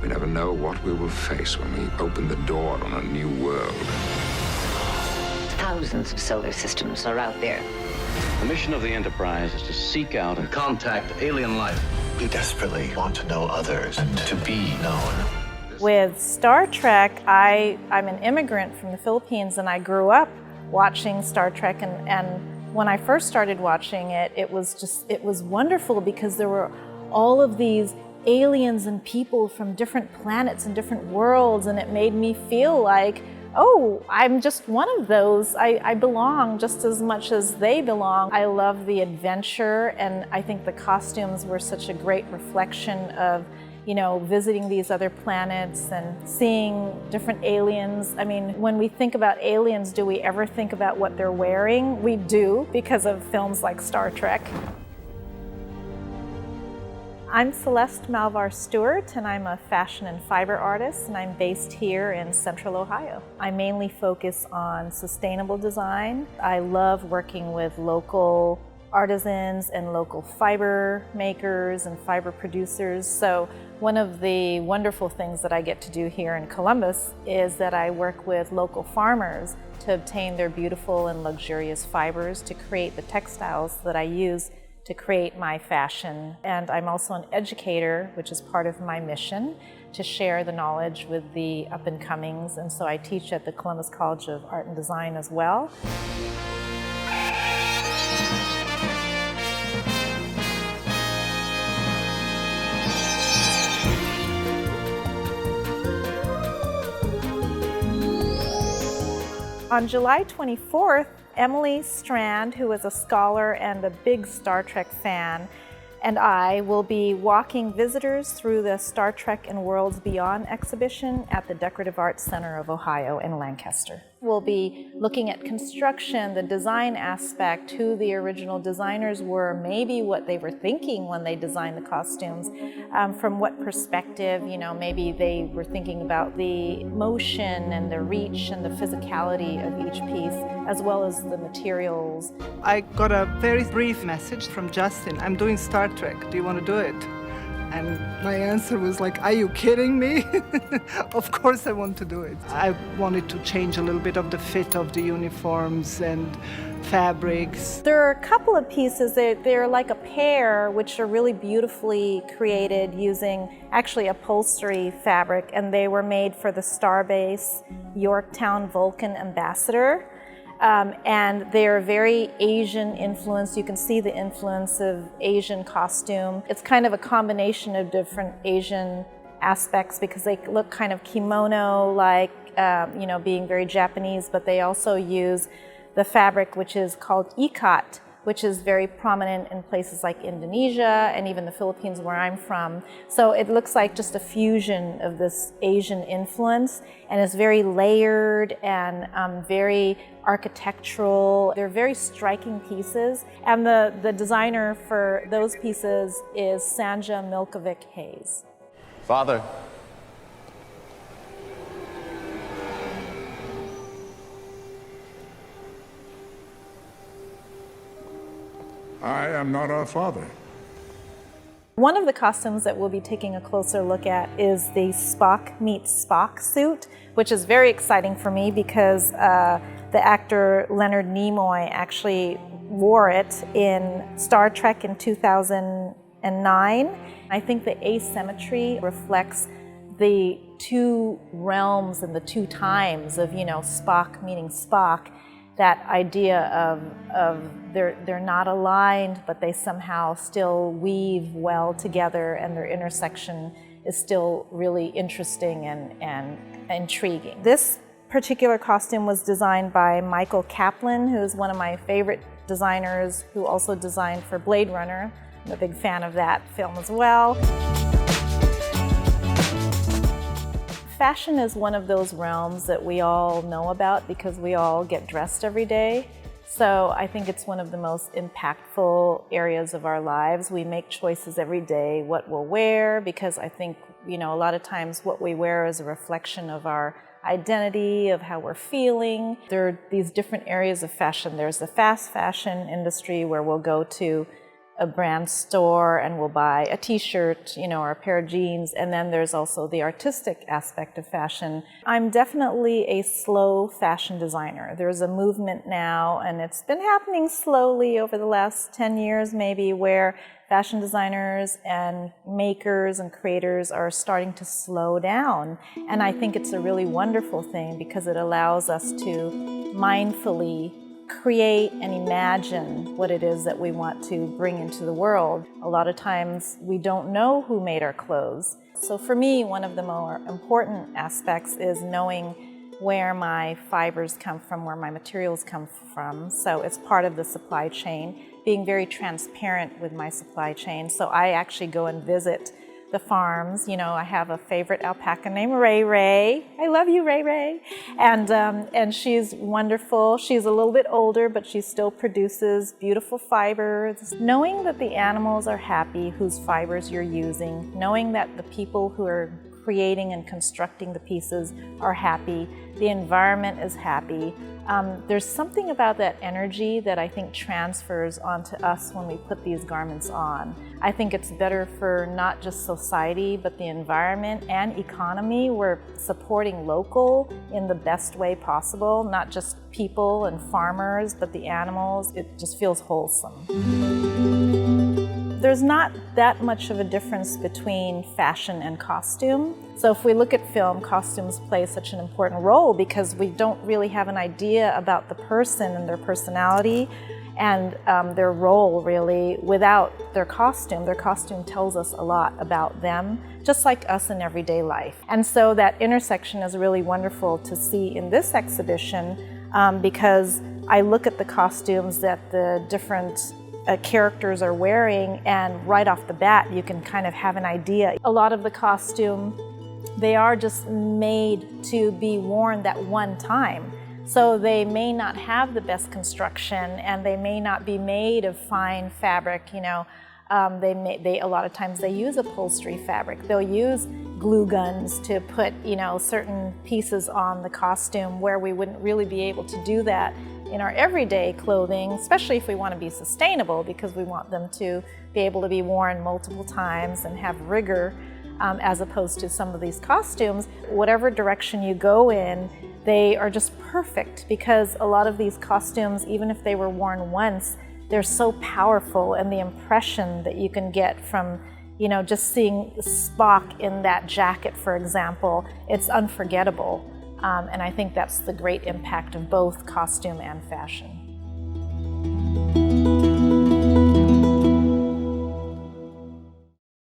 We never know what we will face when we open the door on a new world. Thousands of solar systems are out there. The mission of the Enterprise is to seek out and contact alien life. We desperately want to know others and to be known. With Star Trek, I'm an immigrant from the Philippines, and I grew up watching Star Trek, and when I first started watching it, it was wonderful because there were all of these aliens and people from different planets and different worlds, and it made me feel like, oh, I'm just one of those. I belong just as much as they belong. I love the adventure, and I think the costumes were such a great reflection of, you know, visiting these other planets and seeing different aliens. I mean, when we think about aliens, do we ever think about what they're wearing? We do, because of films like Star Trek. I'm Celeste Malvar-Stewart, and I'm a fashion and fiber artist, and I'm based here in Central Ohio. I mainly focus on sustainable design. I love working with local artisans and local fiber makers and fiber producers. So one of the wonderful things that I get to do here in Columbus is that I work with local farmers to obtain their beautiful and luxurious fibers to create the textiles that I use to create my fashion. And I'm also an educator, which is part of my mission, to share the knowledge with the up-and-comings. And so I teach at the Columbus College of Art and Design as well. On July 24th, Emily Strand, who is a scholar and a big Star Trek fan, and I will be walking visitors through the Star Trek and Worlds Beyond exhibition at the Decorative Arts Center of Ohio in Lancaster. We'll be looking at construction, the design aspect, who the original designers were, maybe what they were thinking when they designed the costumes, from what perspective, you know, maybe they were thinking about the motion and the reach and the physicality of each piece, as well as the materials. I got a very brief message from Justin. I'm doing Star Trek. Do you want to do it? And my answer was like, are you kidding me? Of course I want to do it. I wanted to change a little bit of the fit of the uniforms and fabrics. There are a couple of pieces, they're like a pair, which are really beautifully created using actually upholstery fabric, and they were made for the Starbase Yorktown Vulcan Ambassador. And they're very Asian influenced. You can see the influence of Asian costume. It's kind of a combination of different Asian aspects because they look kind of kimono-like, you know, being very Japanese, but they also use the fabric which is called ikat, which is very prominent in places like Indonesia and even the Philippines where I'm from. So it looks like just a fusion of this Asian influence, and it's very layered and very architectural. They're very striking pieces, and the designer for those pieces is Sanja Milkovic Hayes. Father. I am not our father. One of the costumes that we'll be taking a closer look at is the Spock meets Spock suit, which is very exciting for me because the actor Leonard Nimoy actually wore it in Star Trek in 2009. I think the asymmetry reflects the two realms and the two times of, you know, Spock meeting Spock. That idea of they're not aligned, but they somehow still weave well together, and their intersection is still really interesting and intriguing. This particular costume was designed by Michael Kaplan, who's one of my favorite designers, who also designed for Blade Runner. I'm a big fan of that film as well. Fashion is one of those realms that we all know about because we all get dressed every day. So I think it's one of the most impactful areas of our lives. We make choices every day what we'll wear, because I think, you know, a lot of times what we wear is a reflection of our identity, of how we're feeling. There are these different areas of fashion. There's the fast fashion industry where we'll go to a brand store and will buy a t-shirt, or a pair of jeans, and then there's also the artistic aspect of fashion. I'm definitely a slow fashion designer. There's a movement now, and it's been happening slowly over the last 10 years maybe, where fashion designers and makers and creators are starting to slow down. And I think it's a really wonderful thing because it allows us to mindfully create and imagine what it is that we want to bring into the world. A lot of times we don't know who made our clothes. So for me, one of the more important aspects is knowing where my fibers come from, where my materials come from. So it's part of the supply chain, being very transparent with my supply chain. So I actually go and visit the farms. I have a favorite alpaca named Ray Ray. I love you, Ray Ray. And she's wonderful. She's a little bit older, but she still produces beautiful fibers. Knowing that the animals are happy whose fibers you're using, knowing that the people who are creating and constructing the pieces are happy, the environment is happy. There's something about that energy that I think transfers onto us when we put these garments on. I think it's better for not just society, but the environment and economy. We're supporting local in the best way possible, not just people and farmers, but the animals. It just feels wholesome. There's not that much of a difference between fashion and costume. So if we look at film, costumes play such an important role because we don't really have an idea about the person and their personality and their role really without their costume. Their costume tells us a lot about them, just like us in everyday life. And so that intersection is really wonderful to see in this exhibition because I look at the costumes that the different characters are wearing, and right off the bat you can kind of have an idea. A lot of the costume, they are just made to be worn that one time. So they may not have the best construction and they may not be made of fine fabric, a lot of times they use upholstery fabric. They'll use glue guns to put, certain pieces on the costume where we wouldn't really be able to do that in our everyday clothing, especially if we want to be sustainable, because we want them to be able to be worn multiple times and have rigor, as opposed to some of these costumes. Whatever direction you go in, they are just perfect because a lot of these costumes, even if they were worn once, they're so powerful, and the impression that you can get from just seeing Spock in that jacket, for example, it's unforgettable. And I think that's the great impact of both costume and fashion.